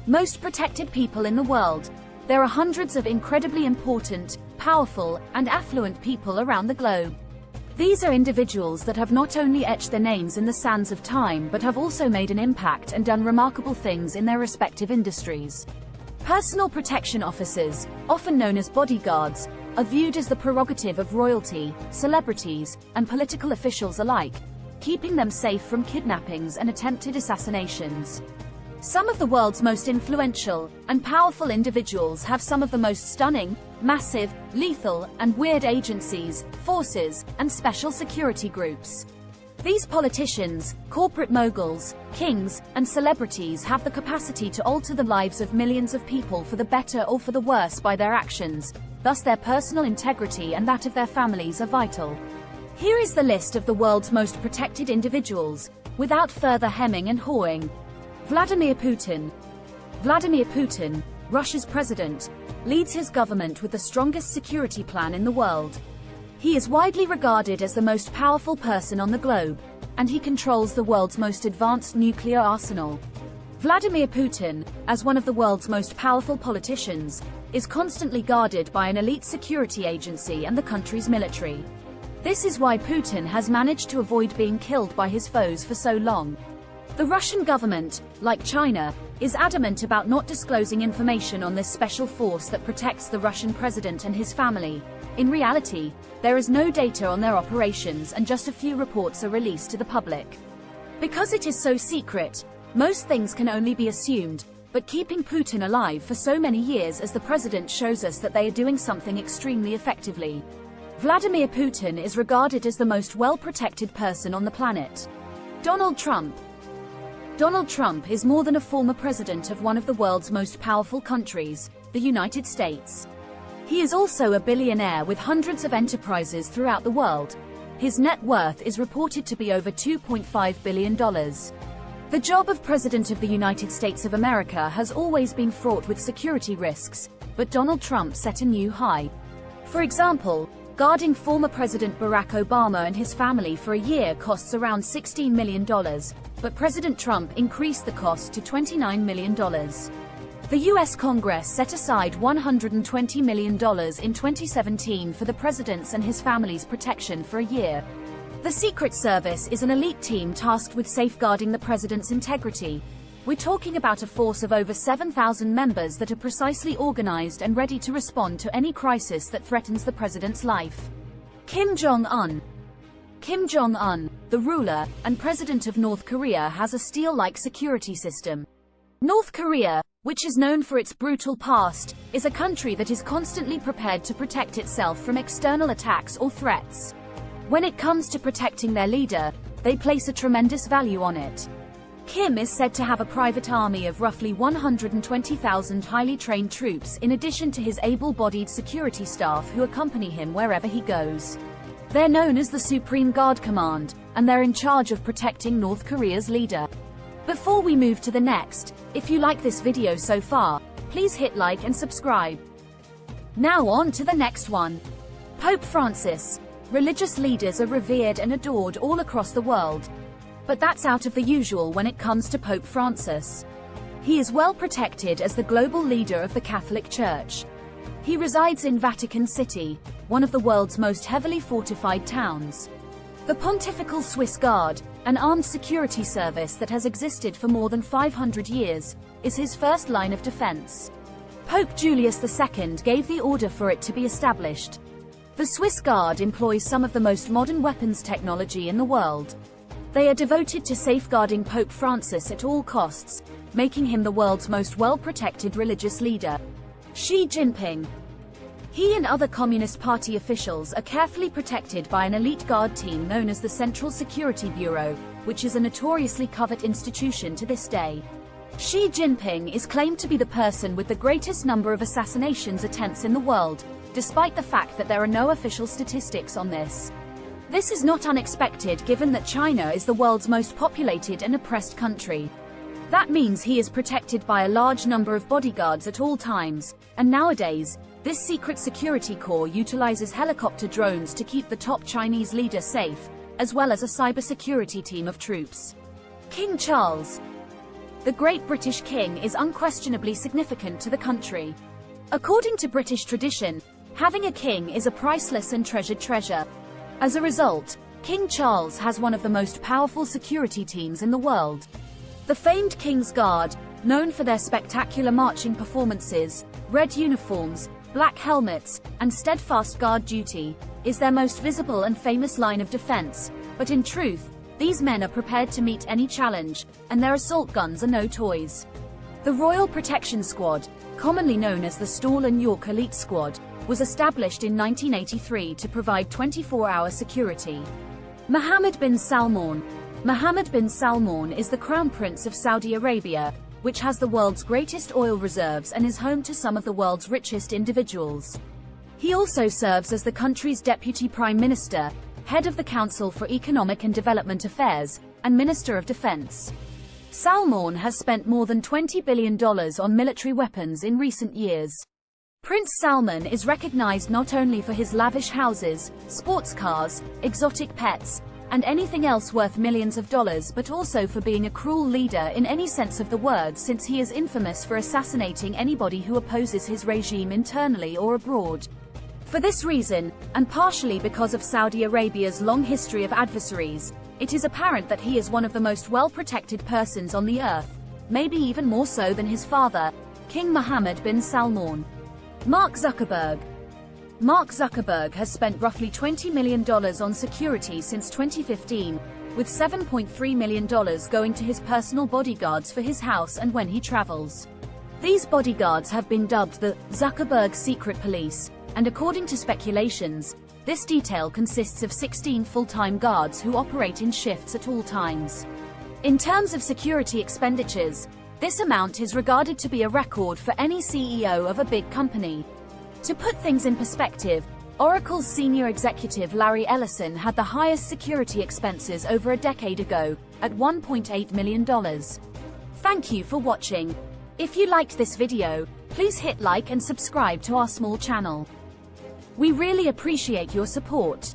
Most protected people in the world. There are hundreds of incredibly important, powerful, and affluent people around the globe. These are individuals that have not only etched their names in the sands of time but have also made an impact and done remarkable things in their respective industries. Personal protection officers, often known as bodyguards, are viewed as the prerogative of royalty, celebrities, and political officials alike, keeping them safe from kidnappings and attempted assassinations. Some of the world's most influential and powerful individuals have some of the most stunning, massive, lethal, and weird agencies, forces, and special security groups. These politicians, corporate moguls, kings, and celebrities have the capacity to alter the lives of millions of people for the better or for the worse by their actions, thus their personal integrity and that of their families are vital. Here is the list of the world's most protected individuals, without further hemming and hawing. Vladimir Putin. Vladimir Putin, Russia's president, leads his government with the strongest security plan in the world. He is widely regarded as the most powerful person on the globe, and he controls the world's most advanced nuclear arsenal. Vladimir Putin, as one of the world's most powerful politicians, is constantly guarded by an elite security agency and the country's military. This is why Putin has managed to avoid being killed by his foes for so long. The Russian government, like China, is adamant about not disclosing information on this special force that protects the Russian president and his family. In reality, there is no data on their operations and just a few reports are released to the public. Because it is so secret, most things can only be assumed, but keeping Putin alive for so many years as the president shows us that they are doing something extremely effectively. Vladimir Putin is regarded as the most well-protected person on the planet. Donald Trump. Donald Trump is more than a former president of one of the world's most powerful countries, the United States. He is also a billionaire with hundreds of enterprises throughout the world. His net worth is reported to be over $2.5 billion. The job of President of the United States of America has always been fraught with security risks, but Donald Trump set a new high. For example, guarding former President Barack Obama and his family for a year costs around $16 million, but President Trump increased the cost to $29 million. The U.S. Congress set aside $120 million in 2017 for the president's and his family's protection for a year. The Secret Service is an elite team tasked with safeguarding the president's integrity. We're talking about a force of over 7,000 members that are precisely organized and ready to respond to any crisis that threatens the president's life. Kim Jong-un. Kim Jong-un, the ruler and president of North Korea, has a steel-like security system. North Korea, which is known for its brutal past, is a country that is constantly prepared to protect itself from external attacks or threats. When it comes to protecting their leader, they place a tremendous value on it. Kim is said to have a private army of roughly 120,000 highly trained troops in addition to his able-bodied security staff who accompany him wherever he goes. They're known as the Supreme Guard Command, and they're in charge of protecting North Korea's leader. Before we move to the next, if you like this video so far, please hit like and subscribe. Now on to the next one. Pope Francis. Religious leaders are revered and adored all across the world. But that's out of the usual when it comes to Pope Francis. He is well protected as the global leader of the Catholic Church. He resides in Vatican City, one of the world's most heavily fortified towns. The Pontifical Swiss Guard, an armed security service that has existed for more than 500 years, is his first line of defense. Pope Julius II gave the order for it to be established. The Swiss Guard employs some of the most modern weapons technology in the world. They are devoted to safeguarding Pope Francis at all costs, making him the world's most well-protected religious leader. Xi Jinping. He and other Communist Party officials are carefully protected by an elite guard team known as the Central Security Bureau, which is a notoriously covert institution to this day. Xi Jinping is claimed to be the person with the greatest number of assassinations attempts in the world, despite the fact that there are no official statistics on this. This is not unexpected given that China is the world's most populated and oppressed country. That means he is protected by a large number of bodyguards at all times, and nowadays, this secret security corps utilizes helicopter drones to keep the top Chinese leader safe, as well as a cybersecurity team of troops. King Charles. the Great British King is unquestionably significant to the country. According to British tradition, having a king is a priceless and treasured treasure. As a result, King Charles has one of the most powerful security teams in the world. The famed King's Guard, known for their spectacular marching performances, red uniforms, black helmets, and steadfast guard duty, is their most visible and famous line of defense. But in truth, these men are prepared to meet any challenge, and their assault guns are no toys. The Royal Protection Squad, commonly known as the Stall and York Elite Squad, was established in 1983 to provide 24-hour security. Mohammed bin Salman. Mohammed bin Salman is the Crown Prince of Saudi Arabia, which has the world's greatest oil reserves and is home to some of the world's richest individuals. He also serves as the country's Deputy Prime Minister, Head of the Council for Economic and Development Affairs, and Minister of Defense. Salman has spent more than $20 billion on military weapons in recent years. Prince Salman is recognized not only for his lavish houses, sports cars, exotic pets, and anything else worth millions of dollars, but also for being a cruel leader in any sense of the word, since he is infamous for assassinating anybody who opposes his regime internally or abroad. For this reason, and partially because of Saudi Arabia's long history of adversaries, it is apparent that he is one of the most well-protected persons on the earth, maybe even more so than his father, King Mohammed bin Salman. Mark Zuckerberg. Mark Zuckerberg has spent roughly $20 million on security since 2015, with $7.3 million going to his personal bodyguards for his house and when he travels. These bodyguards have been dubbed the Zuckerberg Secret Police, and according to speculations, this detail consists of 16 full-time guards who operate in shifts at all times. In terms of security expenditures, this amount is regarded to be a record for any CEO of a big company. To put things in perspective, Oracle's senior executive Larry Ellison had the highest security expenses over a decade ago, at $1.8 million. Thank you for watching. If you liked this video, please hit like and subscribe to our small channel. We really appreciate your support.